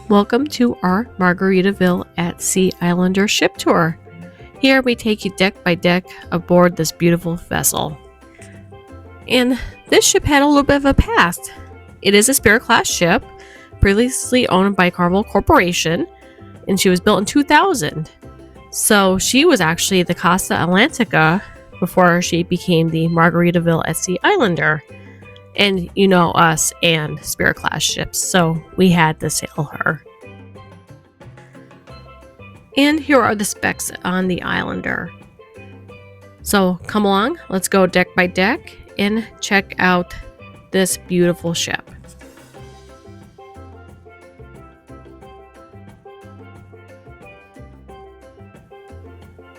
Welcome to our Margaritaville at Sea Islander ship tour. Here we take you deck by deck aboard this beautiful vessel. And this ship had a little bit of a past. It is a Spirit class ship, previously owned by Carnival Corporation, and she was built in 2000. So she was actually the Costa Atlantica before she became the Margaritaville at Sea Islander. And you know us and Spirit class ships, so we had to sail her. And here are the specs on the Islander. So come along, let's go deck by deck and check out this beautiful ship.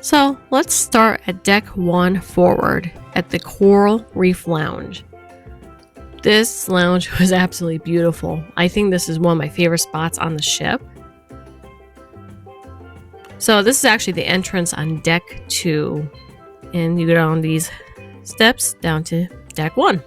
So let's start at deck 1 forward at the Coral Reef Lounge. This lounge was absolutely beautiful. I think this is one of my favorite spots on the ship. So this is actually the entrance on deck 2. And you go down these steps down to deck 1.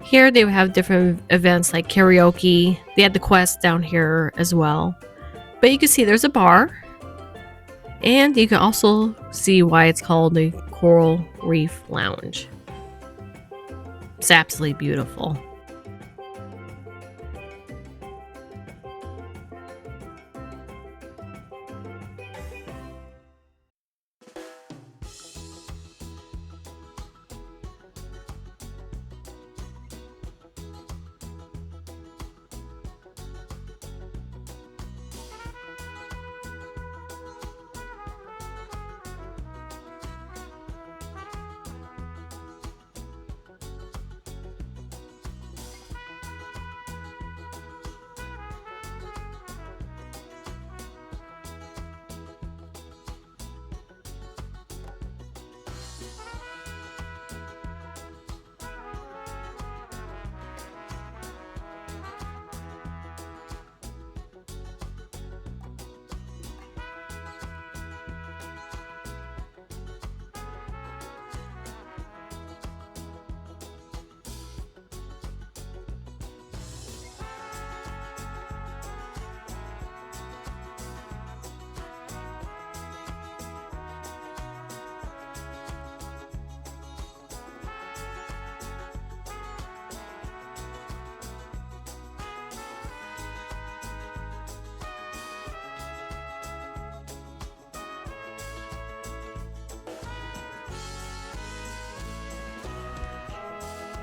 Here they would have different events like karaoke. They had the quest down here as well. But you can see there's a bar. And you can also see why it's called the Coral Reef Lounge. It's absolutely beautiful.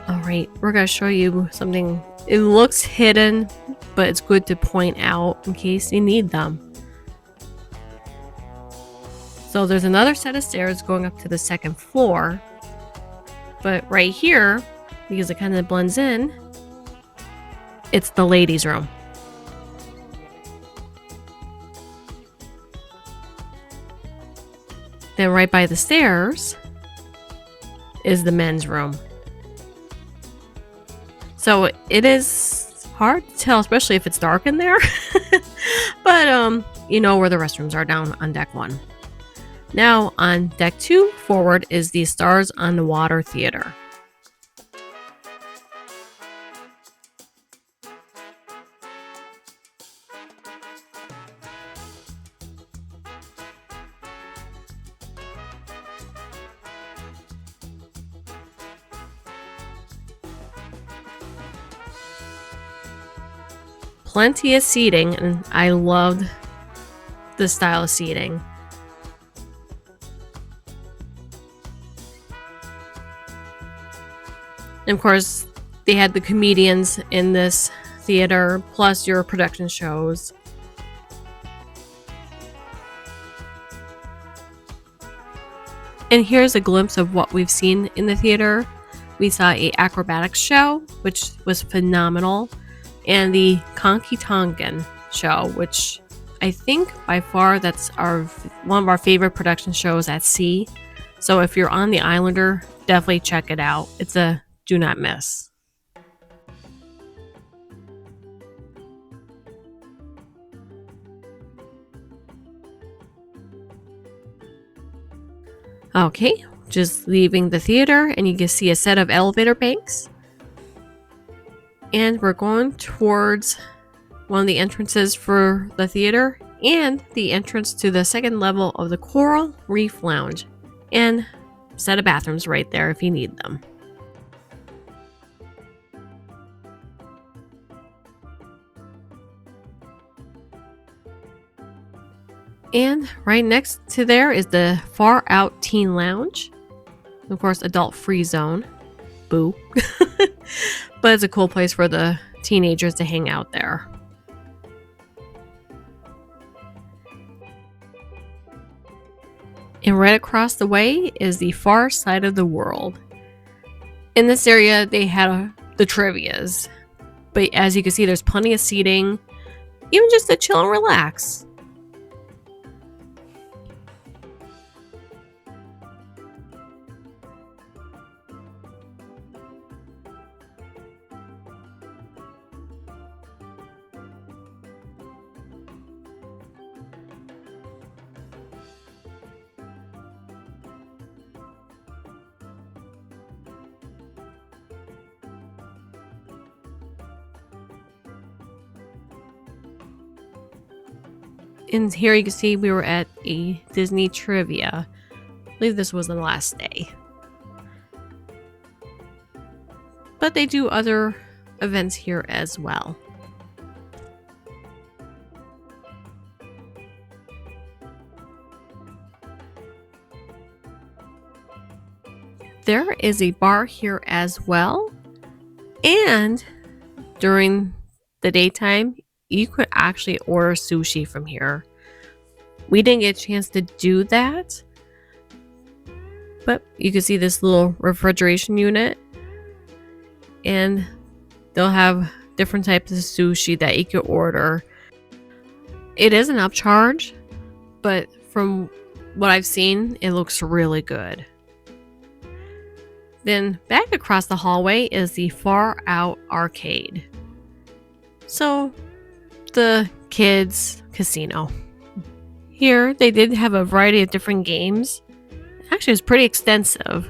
Alright, we're going to show you something. It looks hidden, but it's good to point out in case you need them. So there's another set of stairs going up to the second floor. But right here, because it kind of blends in, it's the ladies' room. Then right by the stairs is the men's room. So it is hard to tell, especially if it's dark in there. But you know where the restrooms are down on deck 1. Now on deck 2 forward is the Stars on the Water Theater. Plenty of seating, and I loved the style of seating. And of course, they had the comedians in this theater, plus your production shows. And here's a glimpse of what we've seen in the theater. We saw an acrobatics show, which was phenomenal. And the Conky Tongan show, which I think by far that's one of our favorite production shows at sea. So if you're on the Islander, definitely check it out. It's a do not miss. Okay, just leaving the theater, and you can see a set of elevator banks. And we're going towards one of the entrances for the theater and the entrance to the second level of the Coral Reef Lounge. And a set of bathrooms right there if you need them. And right next to there is the Far Out Teen Lounge. Of course, adult free zone. Boo. But it's a cool place for the teenagers to hang out there. And right across the way is the Far Side of the World. In this area, they had the trivias. But as you can see, there's plenty of seating, even just to chill and relax. And here you can see we were at a Disney trivia. I believe this was the last day. But they do other events here as well. There is a bar here as well. And during the daytime, you could actually order sushi from here. We didn't get a chance to do that, but you can see this little refrigeration unit, and they'll have different types of sushi that you could order. It is an upcharge, but from what I've seen, it looks really good. Then back across the hallway is the Far Out Arcade. So the kids' casino. Here they did have a variety of different games. Actually, it's pretty extensive.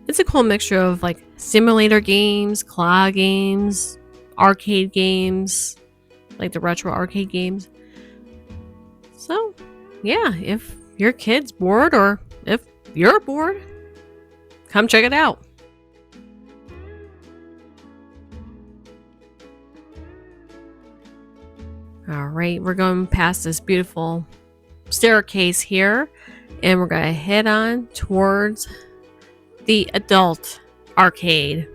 It's a cool mixture of like simulator games, claw games, arcade games, like the retro arcade games. So, yeah, if your kid's bored or if you're bored, come check it out. All right, we're going past this beautiful staircase here, and we're going to head on towards the adult arcade,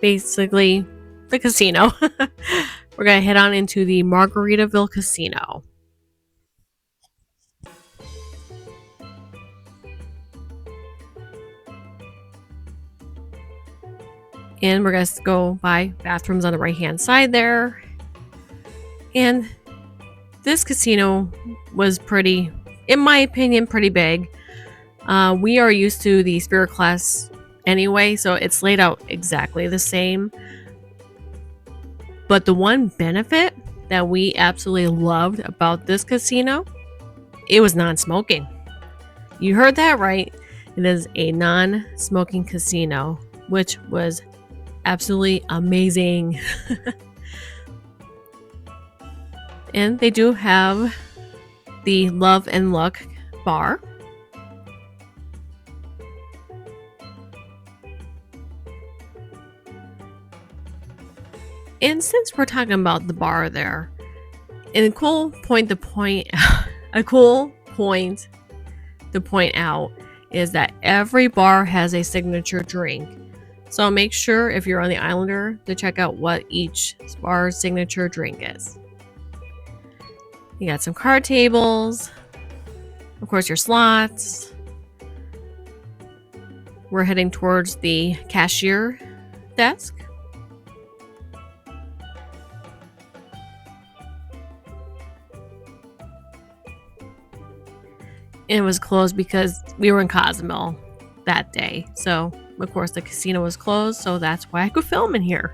basically the casino. We're going to head on into the Margaritaville Casino. And we're going to go by bathrooms on the right hand side there. And this casino was pretty, in my opinion, pretty big. We are used to the Spirit class anyway, so it's laid out exactly the same. But the one benefit that we absolutely loved about this casino, it was non-smoking. You heard that right. It is a non-smoking casino, which was absolutely amazing. And they do have the Love and Luck bar. And since we're talking about the bar there, and a cool point to point out is that every bar has a signature drink. So make sure if you're on the Islander to check out what each bar's signature drink is. You got some card tables, of course your slots, we're heading towards the cashier desk. And it was closed because we were in Cozumel that day. So, of course, the casino was closed, so that's why I could film in here.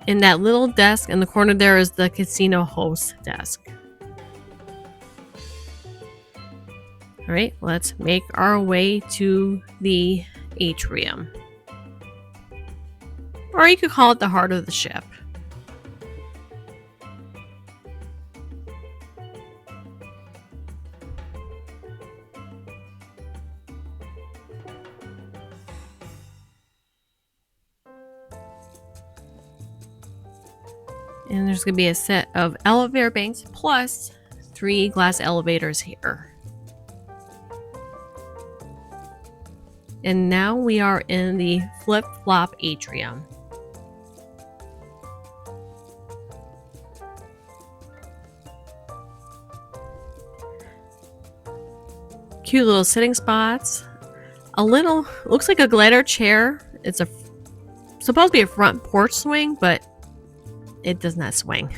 In that little desk in the corner there is the casino host desk. Alright, let's make our way to the atrium. Or you could call it the heart of the ship. And there's going to be a set of elevator banks plus 3 glass elevators here. And now we are in the flip-flop atrium. Cute little sitting spots. A little, looks like a glider chair. It's supposed to be a front porch swing, but it does not swing.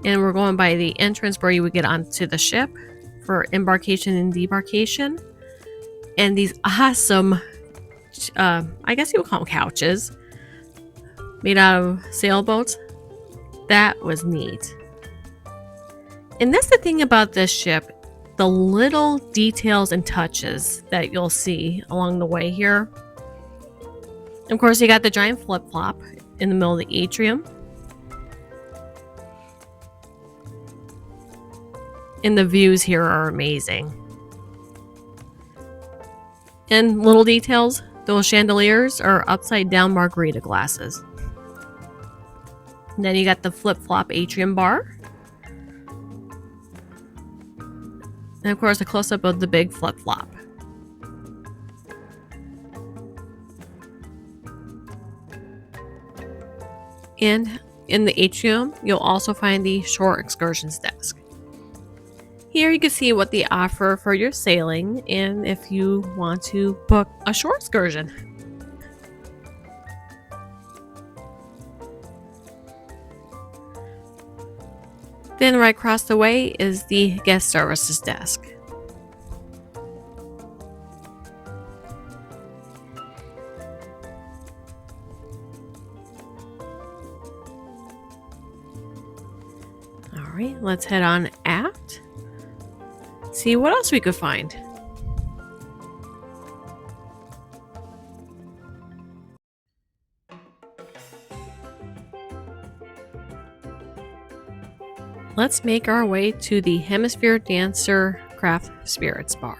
And we're going by the entrance where you would get onto the ship for embarkation and debarkation. And these awesome, I guess you would call them couches, made out of sailboats. That was neat. And that's the thing about this ship, the little details and touches that you'll see along the way here. Of course, you got the giant flip-flop in the middle of the atrium. And the views here are amazing. And little details, those chandeliers are upside down margarita glasses. And then you got the flip-flop atrium bar. And of course, a close-up of the big flip-flop. And in the atrium, you'll also find the shore excursions desk. Here you can see what they offer for your sailing and if you want to book a shore excursion. Then right across the way is the guest services desk. Alright, let's head on aft. See what else we could find. Let's make our way to the Hemisphere Dancer Craft Spirits Bar.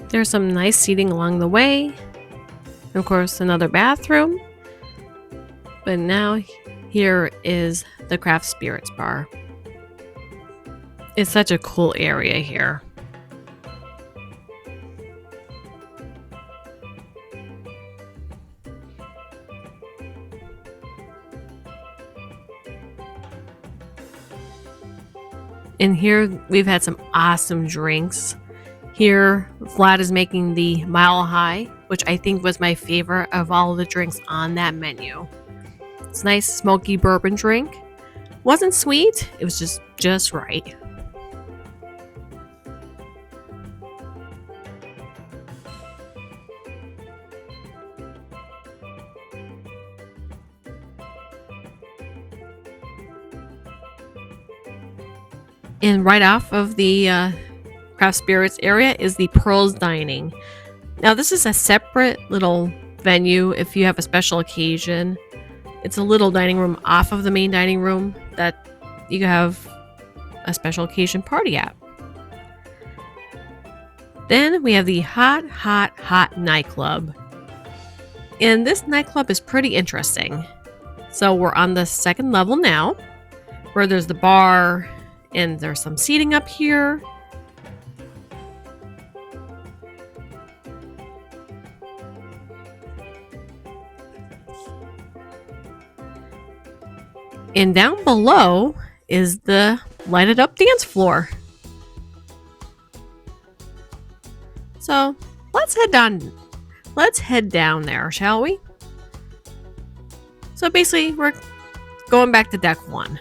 There's some nice seating along the way. Of course, another bathroom. But now here is the Craft Spirits Bar. It's such a cool area here. And here we've had some awesome drinks. Here, Vlad is making the Mile High, which I think was my favorite of all of the drinks on that menu. It's a nice smoky bourbon drink. Wasn't sweet, it was just right. And right off of the Craft Spirits area is the Pearls Dining. Now this is a separate little venue if you have a special occasion. It's a little dining room off of the main dining room that you can have a special occasion party at. Then we have the Hot nightclub. And this nightclub is pretty interesting. So we're on the second level now, where there's the bar and there's some seating up here. And down below is the lighted up dance floor. So let's head down there, shall we? So basically, we're going back to deck 1.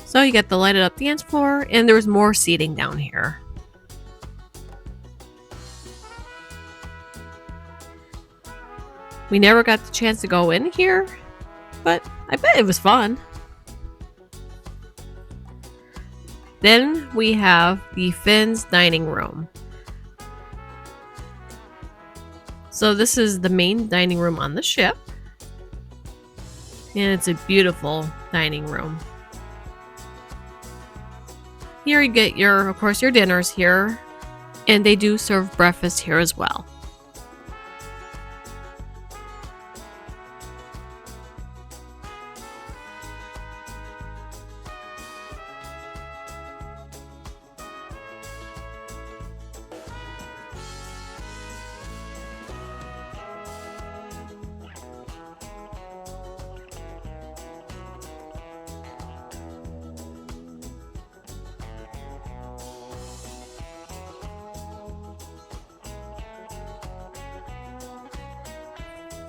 So you get the lighted up dance floor, and there's more seating down here. We never got the chance to go in here, but I bet it was fun. Then we have the Finn's dining room. So this is the main dining room on the ship. And it's a beautiful dining room. Here you get of course, your dinners here. And they do serve breakfast here as well.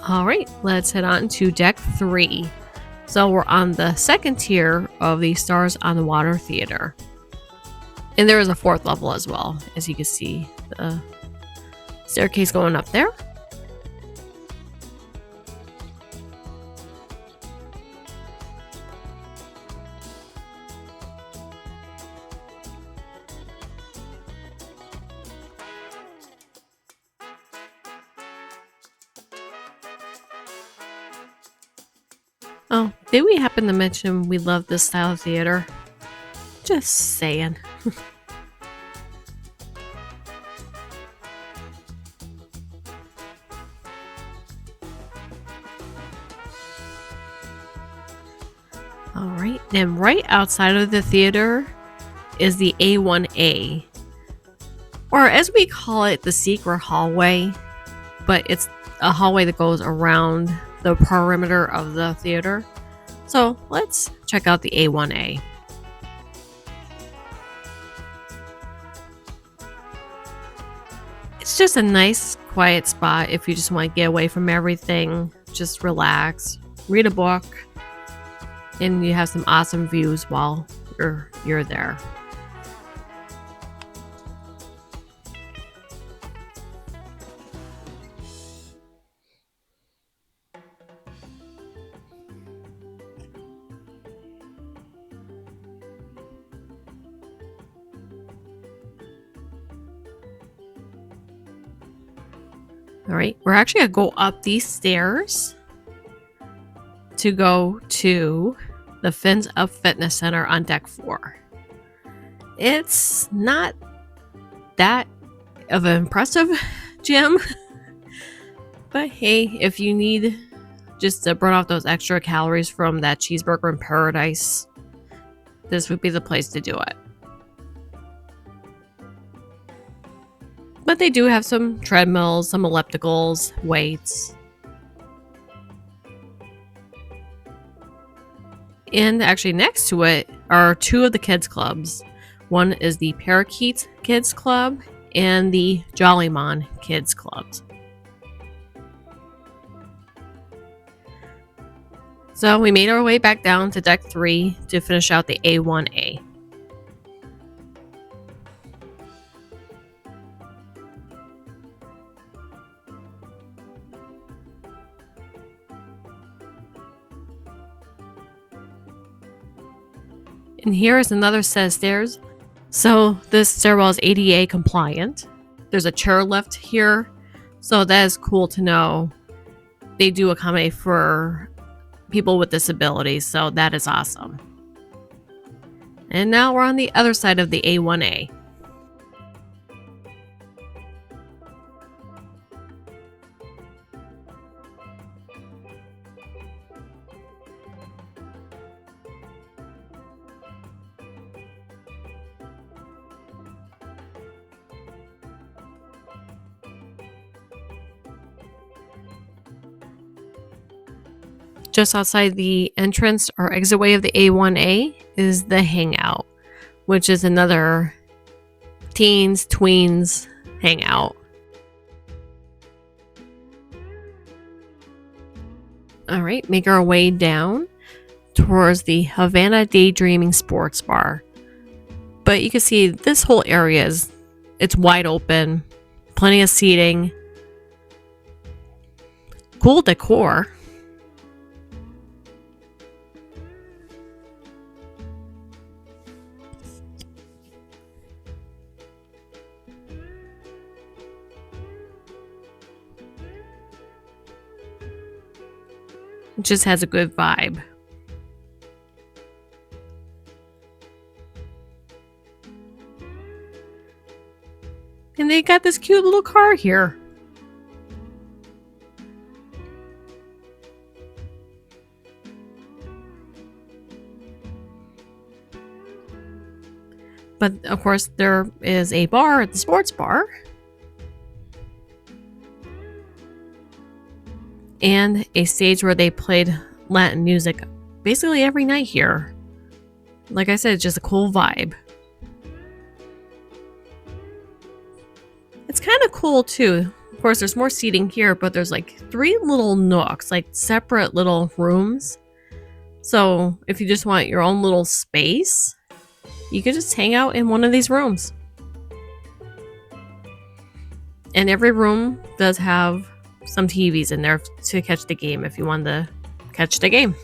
Alright, let's head on to deck 3. So we're on the second tier of the Stars on the Water Theater. And there is a 4th level as well, as you can see the staircase going up there. Oh, did we happen to mention we love this style of theater? Just saying. Alright, then right outside of the theater is the A1A. Or as we call it, the secret hallway. But it's a hallway that goes around the perimeter of the theater. So let's check out the A1A. It's just a nice, quiet spot if you just want to get away from everything, just relax, read a book, and you have some awesome views while you're there. Alright, we're actually going to go up these stairs to go to the Fins Up Fitness Center on deck 4. It's not that of an impressive gym, but hey, if you need just to burn off those extra calories from that cheeseburger in paradise, this would be the place to do it. But they do have some treadmills, some ellipticals, weights. And actually next to it are 2 of the kids clubs. One is the Parakeet Kids Club and the Jollymon Kids Clubs. So we made our way back down to deck 3 to finish out the A1A. And here is another set of stairs. So this stairwell is ADA compliant. There's a chair lift here. So that is cool to know. They do accommodate for people with disabilities. So that is awesome. And now we're on the other side of the A1A. Just outside the entrance or exitway of the A1A is the Hangout, which is another teens, tweens hangout. All right, make our way down towards the Havana Daydreaming Sports Bar. But you can see this whole area it's wide open, plenty of seating, cool decor. It just has a good vibe. And they got this cute little car here. But of course, there is a bar at the sports bar. And a stage where they played Latin music basically every night here. Like I said, it's just a cool vibe. It's kind of cool too. Of course, there's more seating here, but there's like 3 little nooks, like separate little rooms. So if you just want your own little space, you can just hang out in one of these rooms. And every room does have some TVs in there to catch the game if you want to catch the game.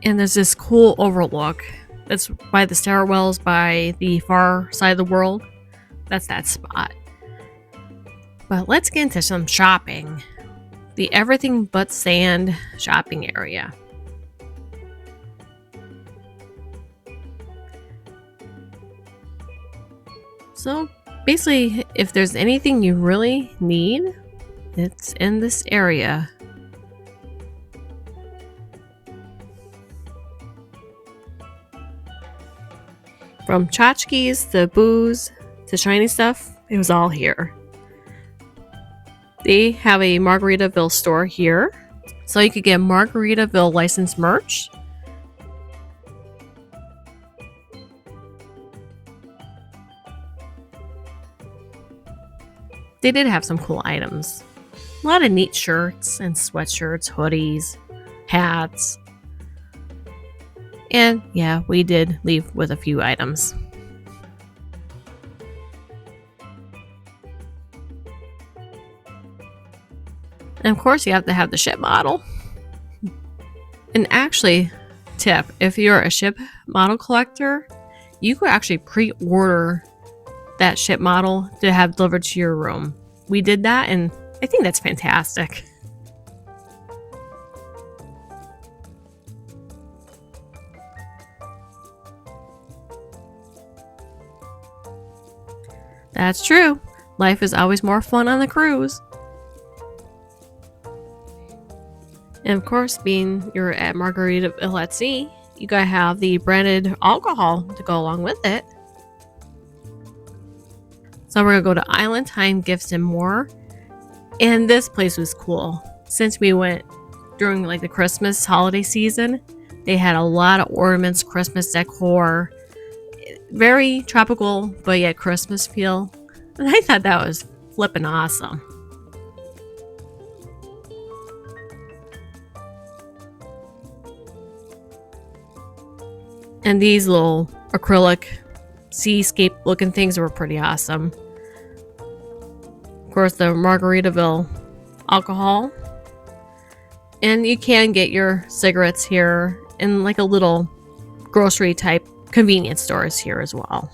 And there's this cool overlook that's by the stairwells by the far side of the world. That's that spot. But let's get into some shopping. The everything but sand shopping area. So basically, if there's anything you really need, it's in this area. From tchotchkes to booze to shiny stuff, it was all here. They have a Margaritaville store here, so you could get Margaritaville licensed merch. They did have some cool items. A lot of neat shirts and sweatshirts, hoodies, hats. And yeah, we did leave with a few items. And of course, you have to have the ship model. And actually, tip, if you're a ship model collector, you could actually pre-order that ship model to have delivered to your room. We did that, and I think that's fantastic. That's true. Life is always more fun on the cruise. And of course, being you're at Margaritaville at sea, you gotta have the branded alcohol to go along with it. So we're gonna go to Island Time Gifts and More. And this place was cool. Since we went during like the Christmas holiday season, they had a lot of ornaments, Christmas decor. Very tropical, but yet Christmas feel. And I thought that was flippin' awesome. And these little acrylic seascape looking things were pretty awesome. Of course, the Margaritaville alcohol. And you can get your cigarettes here in like a little grocery type convenience stores here as well.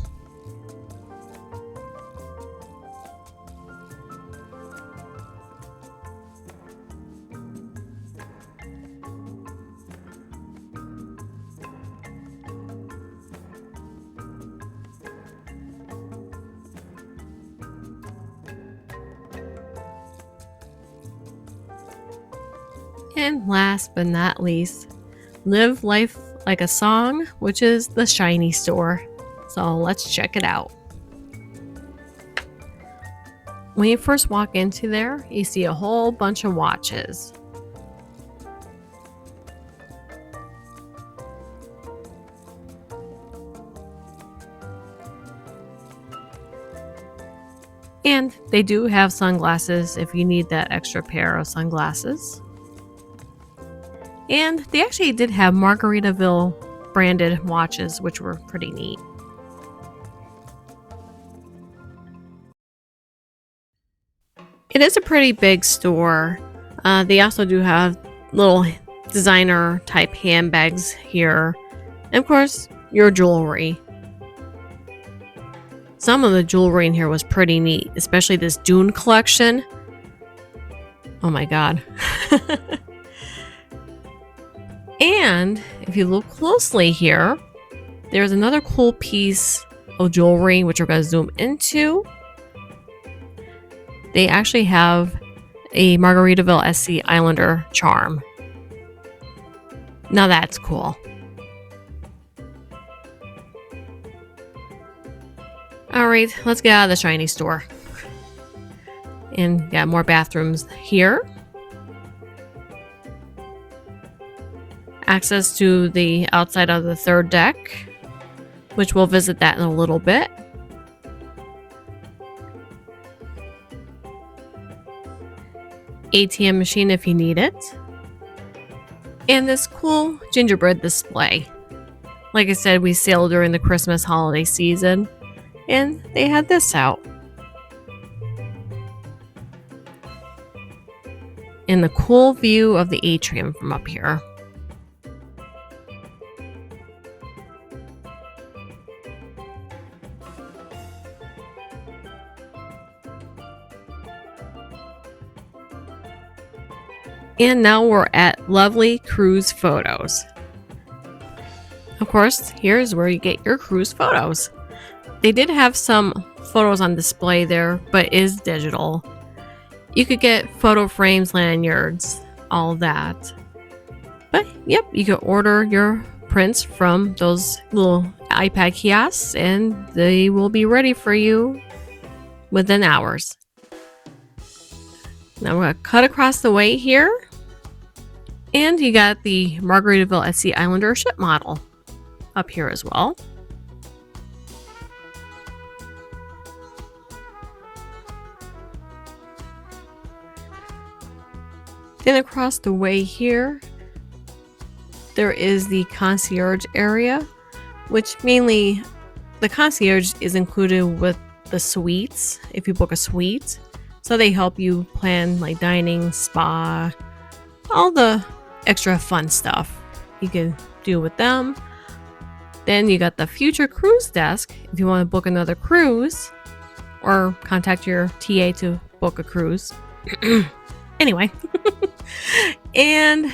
And last but not least, Live Life Like a Song, which is the Shiny store. So let's check it out. When you first walk into there, you see a whole bunch of watches. And they do have sunglasses if you need that extra pair of sunglasses. And they actually did have Margaritaville branded watches, which were pretty neat. It is a pretty big store. They also do have little designer type handbags here. And of course, your jewelry. Some of the jewelry in here was pretty neat, especially this Dune collection. Oh my god. And if you look closely here, there's another cool piece of jewelry, which we're going to zoom into. They actually have a Margaritaville SC Islander charm. Now that's cool. Alright, let's get out of the shiny store. And got more bathrooms here. Access to the outside of the third deck, which we'll visit that in a little bit. ATM machine if you need it. And this cool gingerbread display. Like I said, we sailed during the Christmas holiday season, and they had this out. And the cool view of the atrium from up here. And now we're at lovely cruise photos. Of course, here's where you get your cruise photos. They did have some photos on display there, but it is digital. You could get photo frames, lanyards, all of that. But yep, you could order your prints from those little iPad kiosks and they will be ready for you within hours. Now we're going to cut across the way here. And you got the Margaritaville SC Islander ship model up here as well. Then across the way here, there is the concierge area, which mainly the concierge is included with the suites if you book a suite. So they help you plan like dining, spa, all the extra fun stuff you can do with them. Then you got the future cruise desk if you want to book another cruise or contact your TA to book a cruise. Anyway. And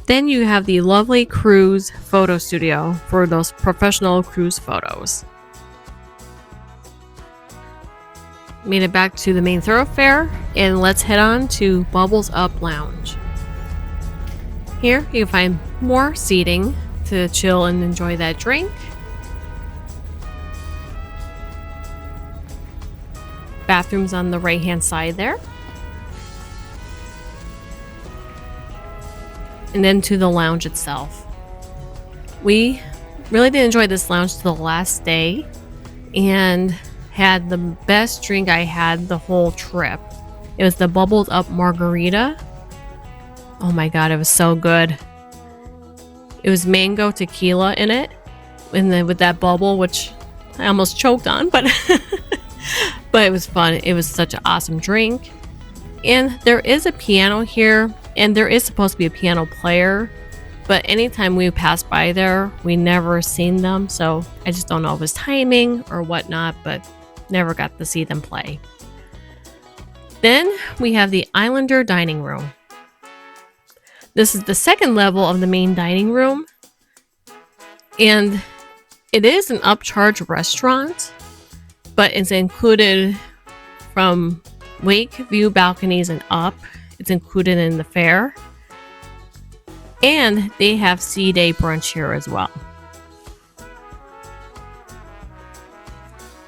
then you have the lovely cruise photo studio for those professional cruise photos. Made it back to the main thoroughfare and let's head on to Bubbles Up Lounge. Here you can find more seating to chill and enjoy that drink. Bathrooms on the right hand side there. And then to the lounge itself. We really did enjoy this lounge to the last day and had the best drink I had the whole trip. It was the Bubbles Up Margarita. Oh my god, it was so good. It was mango tequila in it, and then with that bubble, which I almost choked on, but but it was fun. It was such an awesome drink. And there is a piano here, and there is supposed to be a piano player, But anytime we passed by there, we never seen them. So I just don't know if it was timing or whatnot, but never got to see them play. Then we have the Islander dining room. This is the second level of the main dining room. And it is an upcharge restaurant, but it's included from lake view balconies and up. It's included in the fare. And they have sea day brunch here as well.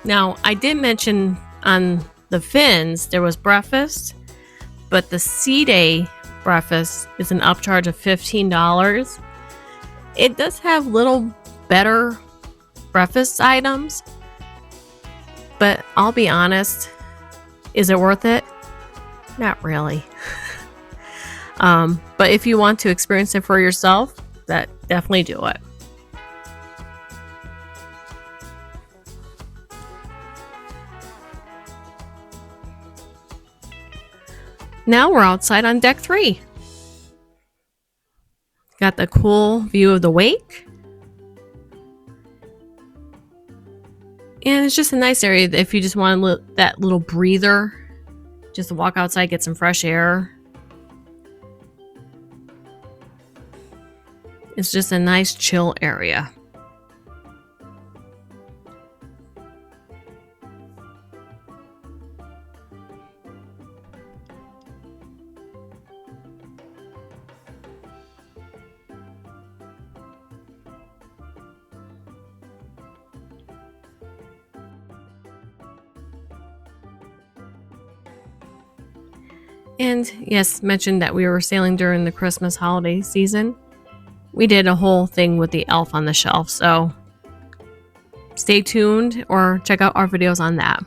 Now, I did mention on the Fins there was breakfast, but the sea day breakfast is an upcharge of $15. It does have little better breakfast items, but I'll be honest, is it worth it? Not really. But if you want to experience it for yourself, that definitely do it. Now we're outside on deck 3. Got the cool view of the wake. And it's just a nice area if you just want that little breather. Just to walk outside, get some fresh air. It's just a nice chill area. And yes, mentioned that we were sailing during the Christmas holiday season. We did a whole thing with the elf on the shelf, so stay tuned or check out our videos on that.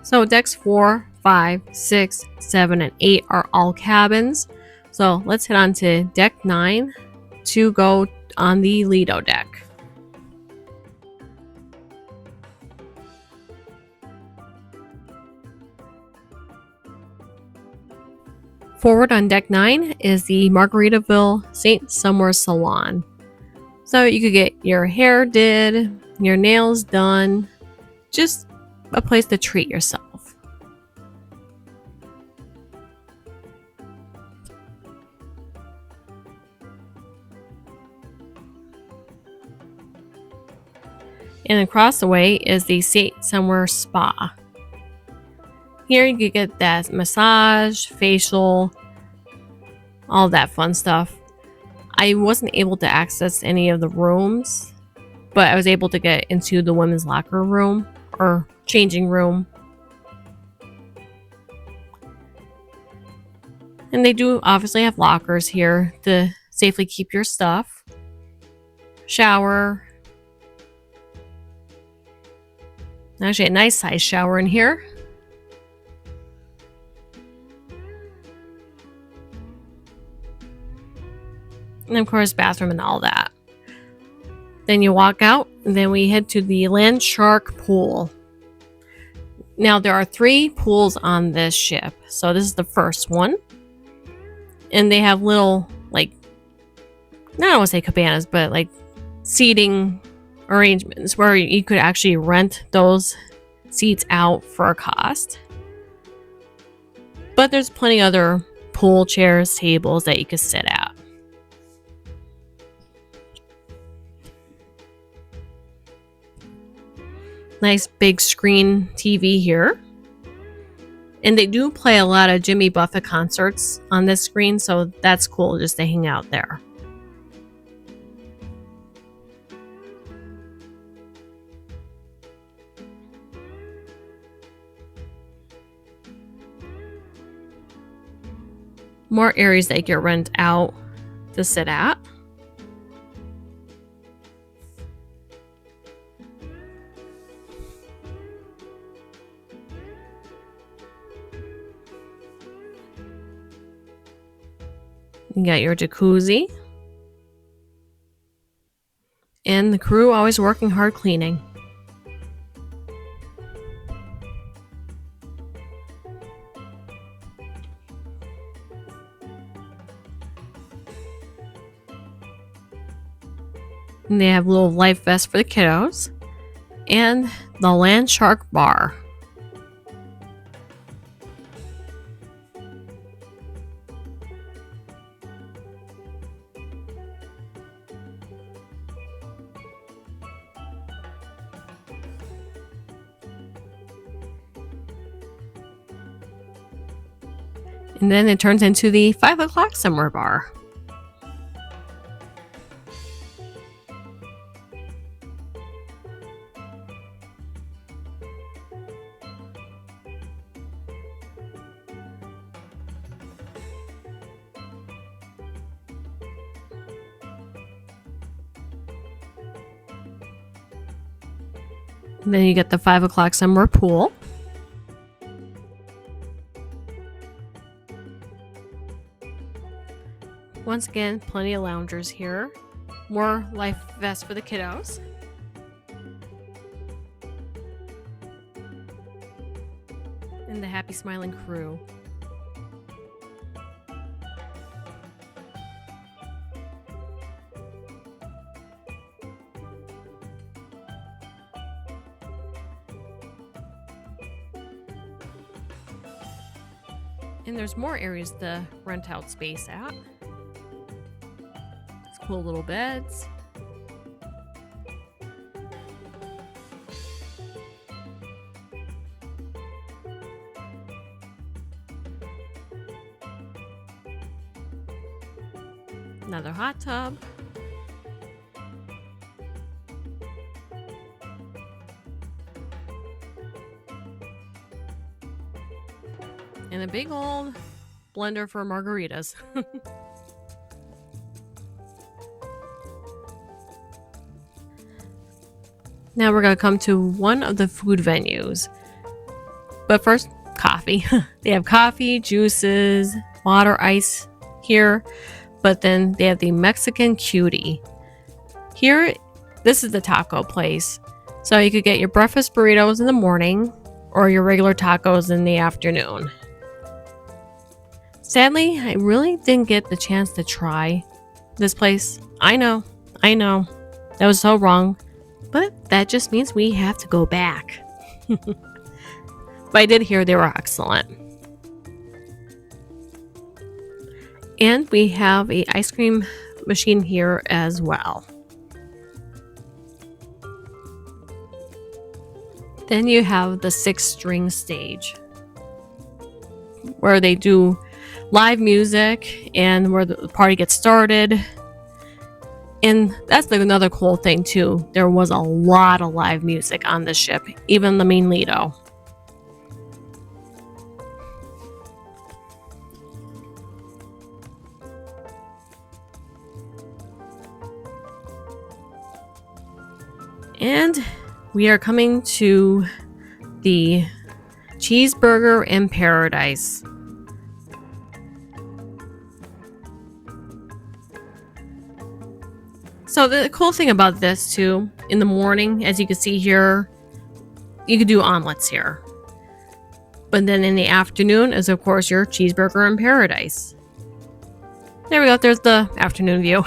So decks 4, 5, 6, 7, and 8 are all cabins. So let's head on to deck 9 to go on the Lido deck. Forward on deck 9 is the Margaritaville St. Somewhere Salon. So you could get your hair did, your nails done, just a place to treat yourself. And across the way is the St. Somewhere Spa. Here you could get that massage, facial, all that fun stuff. I wasn't able to access any of the rooms, but I was able to get into the women's locker room or changing room. And they do obviously have lockers here to safely keep your stuff. Shower. Actually, a nice size shower in here. And of course, bathroom and all that. Then you walk out, and then we head to the Land Shark Pool. Now, there are 3 pools on this ship. So this is the first one. And they have little, like, I don't want to say cabanas, but like seating arrangements where you could actually rent those seats out for a cost. But there's plenty other pool chairs, tables that you could sit at. Nice big screen TV here. And they do play a lot of Jimmy Buffett concerts on this screen, so that's cool just to hang out there. More areas that you can rent out to sit at. You got your jacuzzi. And the crew always working hard cleaning. And they have a little life vest for the kiddos. And the Land Shark Bar. And then it turns into the 5 o'clock summer bar. And then you get the 5 o'clock summer pool. Once again, plenty of loungers here. More life vests for the kiddos. And the happy smiling crew. And there's more areas to rent out space at. It's cool little beds. Another hot tub. And a big old blender for margaritas. Now we're going to come to one of the food venues. But first, coffee. They have coffee, juices, water, ice here. But then they have the Mexican Cutie. Here, this is the taco place. So you could get your breakfast burritos in the morning or your regular tacos in the afternoon. Sadly, I really didn't get the chance to try this place. I know. That was so wrong. But that just means we have to go back. But I did hear they were excellent. And we have an ice cream machine here as well. Then you have the 6-string stage, where they do live music and where the party gets started. And that's another cool thing too. There was a lot of live music on this ship, even the main Lido. And we are coming to the Cheeseburger in Paradise. So the cool thing about this too, in the morning, as you can see here, you could do omelets here. But then in the afternoon is of course your Cheeseburger in Paradise. There we go, there's the afternoon view.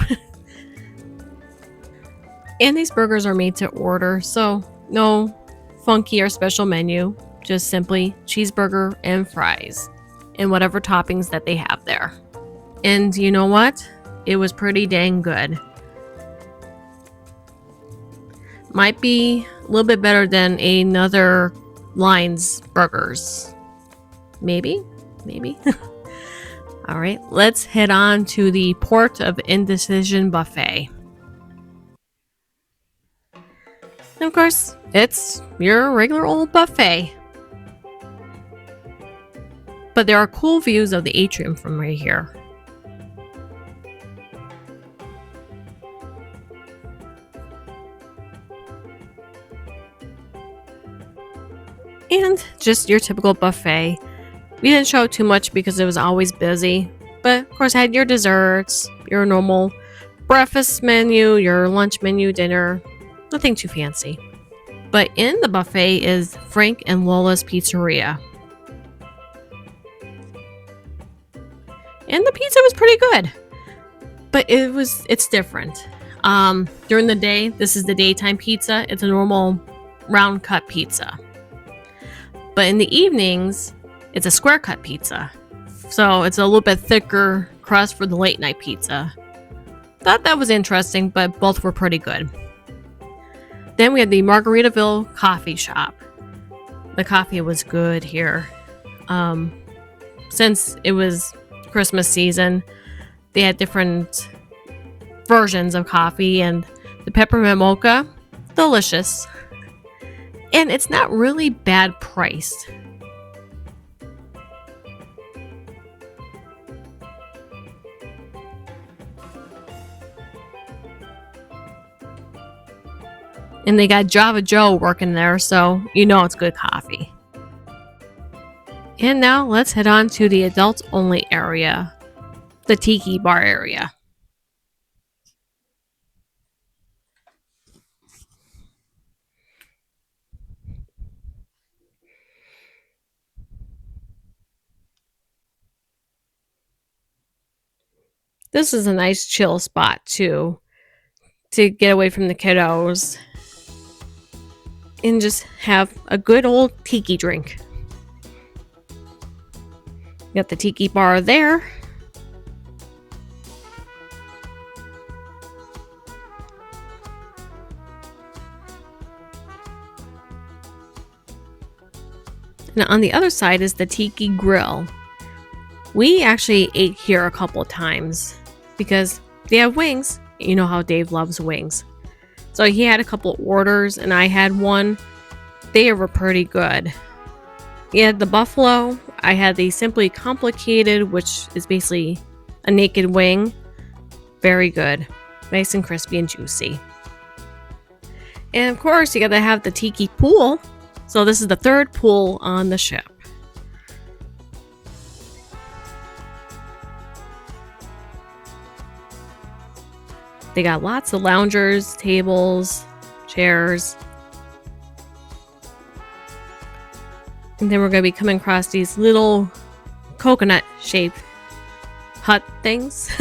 And these burgers are made to order, so no funky or special menu, just simply cheeseburger and fries and whatever toppings that they have there. And you know what? It was pretty dang good. Might be a little bit better than another line's burgers. Maybe. All right, let's head on to the Port of Indecision buffet. And of course, it's your regular old buffet. But there are cool views of the atrium from right here. And just your typical buffet. We didn't show too much because it was always busy. But of course, had your desserts, your normal breakfast menu, your lunch menu, dinner. Nothing too fancy. But in the buffet is Frank and Lola's Pizzeria. And the pizza was pretty good. But it's different. During the day, this is the daytime pizza. It's a normal round cut pizza. But in the evenings, it's a square cut pizza. So it's a little bit thicker crust for the late night pizza. Thought that was interesting, but both were pretty good. Then we had the Margaritaville coffee shop. The coffee was good here. Since it was Christmas season, they had different versions of coffee, and the peppermint mocha, delicious. And it's not really bad priced. And they got Java Joe working there, so you know it's good coffee. And now let's head on to the adults only area, the tiki bar area. This is a nice chill spot too, to get away from the kiddos and just have a good old tiki drink. Got the tiki bar there. And on the other side is the tiki grill. We actually ate here a couple of times because they have wings. You know how Dave loves wings. So he had a couple of orders and I had one. They were pretty good. He had the buffalo. I had the simply complicated, which is basically a naked wing. Very good. Nice and crispy and juicy. And of course, you gotta have the tiki pool. So this is the third pool on the ship. They got lots of loungers, tables, chairs. And then we're going to be coming across these little coconut-shaped hut things.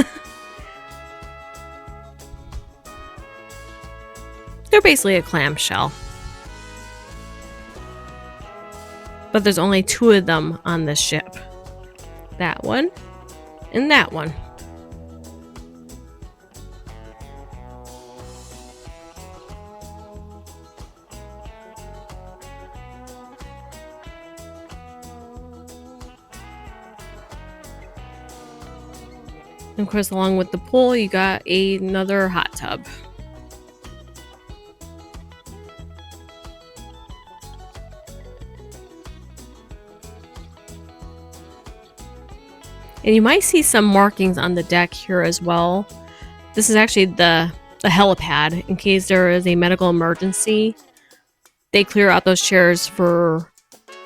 They're basically a clamshell. But there's only 2 of them on this ship. That one and that one. And of course, along with the pool, you got another hot tub. And you might see some markings on the deck here as well. This is actually the helipad in case there is a medical emergency. They clear out those chairs for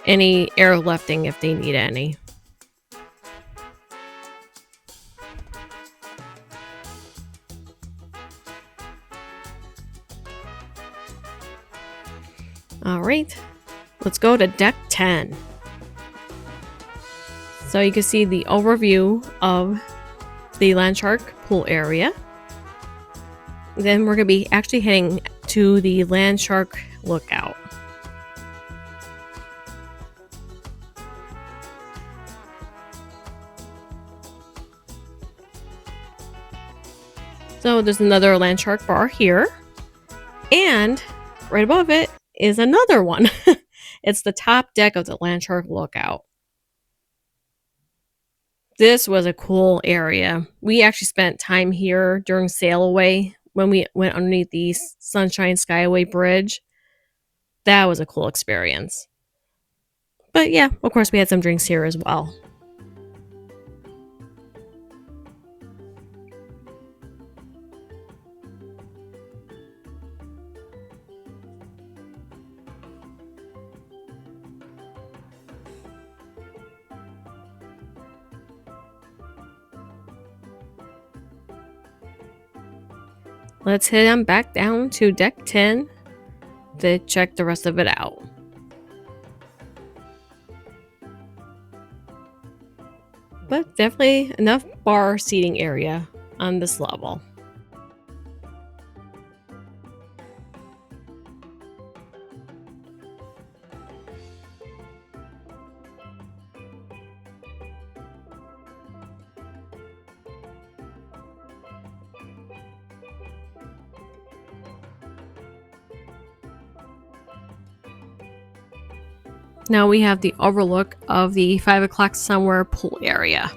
any airlifting if they need any. Alright, let's go to deck 10. So you can see the overview of the Landshark pool area. Then we're going to be actually heading to the Landshark lookout. So there's another Landshark bar here. And right above it is another one. It's the top deck of the Landshark lookout. This was a cool area. We actually spent time here during sail away when we went underneath the Sunshine Skyway Bridge. That was a cool experience. But yeah, of course we had some drinks here as well. Let's head on back down to deck 10 to check the rest of it out. But definitely enough bar seating area on this level. Now we have the overlook of the 5 o'clock somewhere pool area.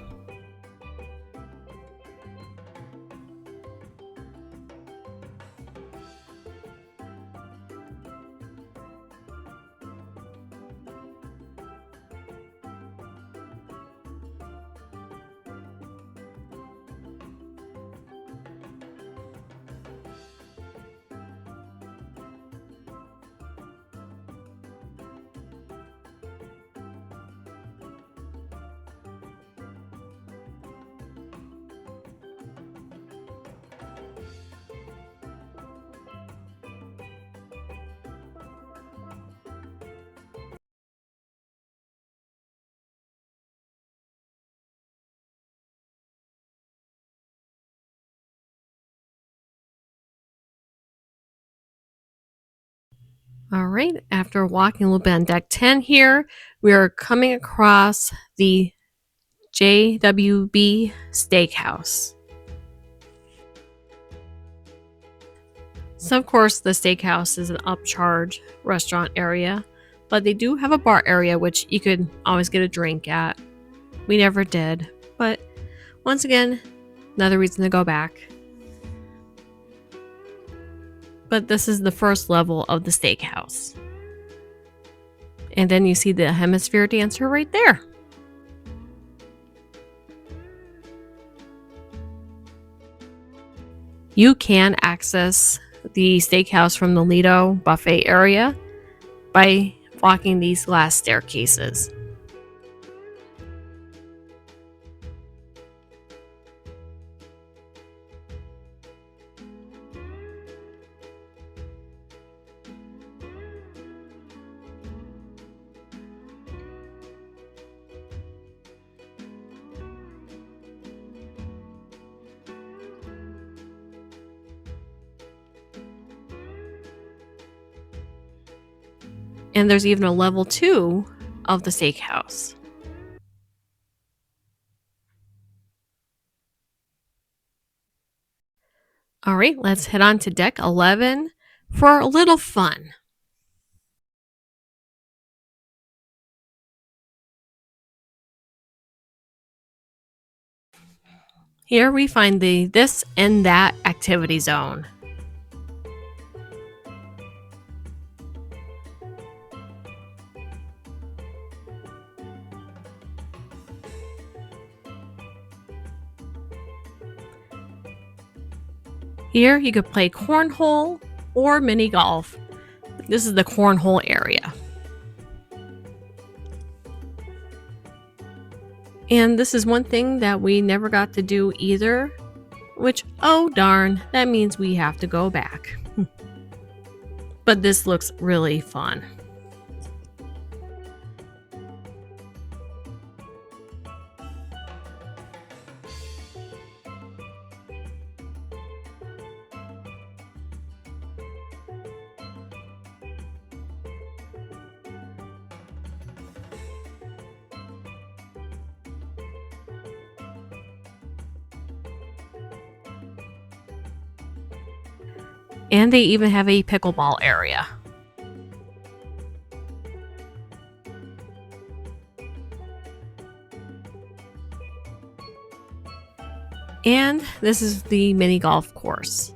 All right, after walking a little bit on deck 10 here, we are coming across the JWB Steakhouse. So, of course, the steakhouse is an upcharge restaurant area, but they do have a bar area which you could always get a drink at. We never did, but once again, another reason to go back. But this is the first level of the steakhouse. And then you see the hemisphere dancer right there. You can access the steakhouse from the Lido buffet area by walking these glass staircases. And there's even a level 2 of the steakhouse. All right, let's head on to deck 11 for a little fun. Here we find the this and that activity zone. Here you could play cornhole or mini golf. This is the cornhole area. And this is one thing that we never got to do either, which, oh darn, that means we have to go back. But this looks really fun. And they even have a pickleball area. And this is the mini golf course.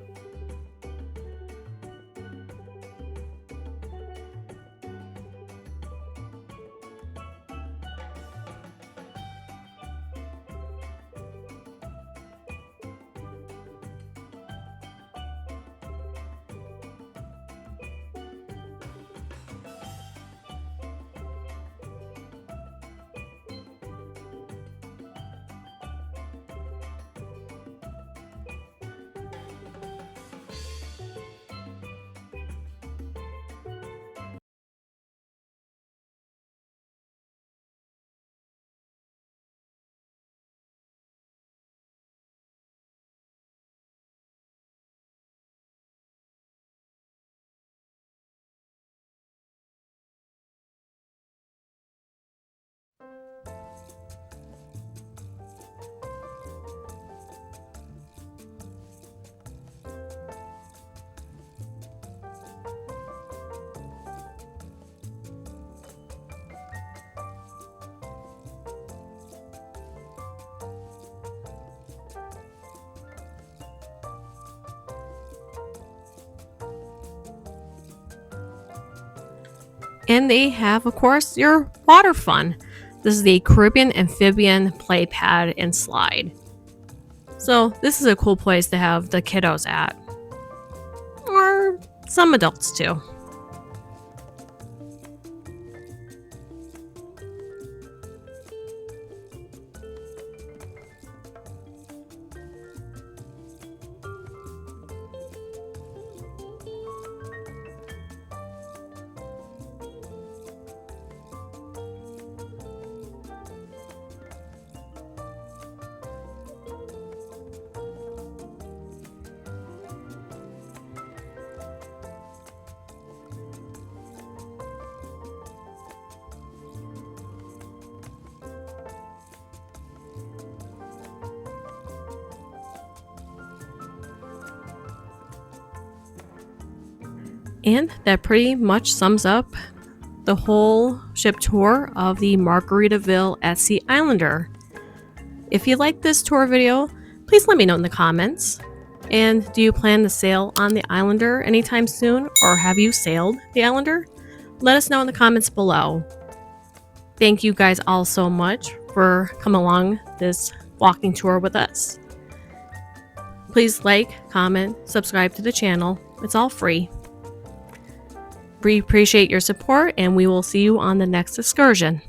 And they have, of course, your water fun. This is the Caribbean Amphibian Play Pad and Slide. So this is a cool place to have the kiddos at. Or some adults too. And that pretty much sums up the whole ship tour of the Margaritaville at Sea Islander. If you like this tour video, please let me know in the comments. And do you plan to sail on the Islander anytime soon, or have you sailed the Islander? Let us know in the comments below. Thank you guys all so much for coming along this walking tour with us. Please like, comment, subscribe to the channel. It's all free. We appreciate your support, and we will see you on the next excursion.